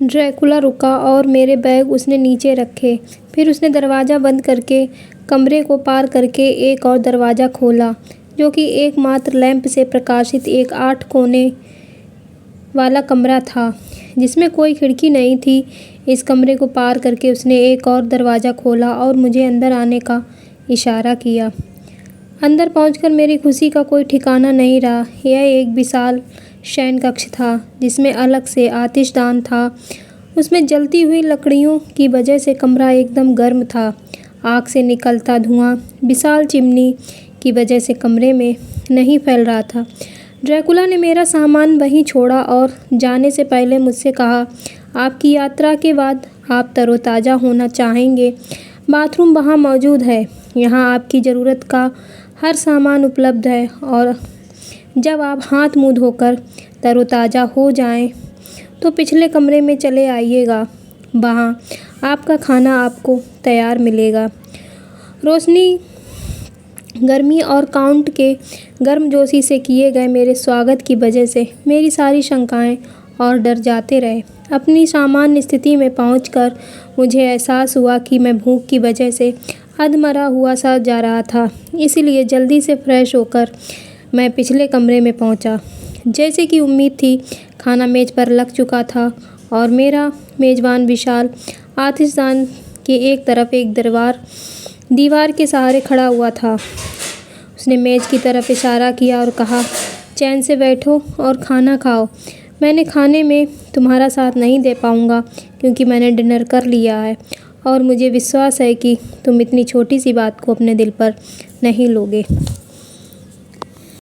Dracula रुका और मेरे बैग उसने नीचे रखे। फिर उसने दरवाज़ा बंद करके कमरे को पार करके एक और दरवाज़ा खोला, जो कि एकमात्र लैंप से प्रकाशित एक 8 कोने वाला कमरा था, जिसमें कोई खिड़की नहीं थी। इस कमरे को पार करके उसने एक और दरवाज़ा खोला और मुझे अंदर आने का इशारा किया। अंदर पहुंचकर मेरी खुशी का कोई ठिकाना नहीं रहा। यह एक विशाल शयन कक्ष था, जिसमें अलग से आतिशदान था। उसमें जलती हुई लकड़ियों की वजह से कमरा एकदम गर्म था। आग से निकलता धुआं विशाल चिमनी की वजह से कमरे में नहीं फैल रहा था। ड्रैकुला ने मेरा सामान वहीं छोड़ा और जाने से पहले मुझसे कहा, आपकी यात्रा के बाद आप तरोताज़ा होना चाहेंगे। बाथरूम वहाँ मौजूद है। यहाँ आपकी ज़रूरत का हर सामान उपलब्ध है और जब आप हाथ मुँह धोकर तरोताज़ा हो जाएं, तो पिछले कमरे में चले आइएगा। वहाँ आपका खाना आपको तैयार मिलेगा। रोशनी, गर्मी और काउंट के गर्मजोशी से किए गए मेरे स्वागत की वजह से मेरी सारी शंकाएं और डर जाते रहे। अपनी सामान्य स्थिति में पहुंचकर मुझे एहसास हुआ कि मैं भूख की वजह से अधमरा हुआ सा जा रहा था। इसीलिए जल्दी से फ्रेश होकर मैं पिछले कमरे में पहुंचा। जैसे कि उम्मीद थी, खाना मेज़ पर लग चुका था और मेरा मेज़बान विशाल आतिशदान के एक तरफ एक दीवार के सहारे खड़ा हुआ था। उसने मेज़ की तरफ इशारा किया और कहा, चैन से बैठो और खाना खाओ। मैंने खाने में तुम्हारा साथ नहीं दे पाऊँगा क्योंकि मैंने डिनर कर लिया है और मुझे विश्वास है कि तुम इतनी छोटी सी बात को अपने दिल पर नहीं लोगे।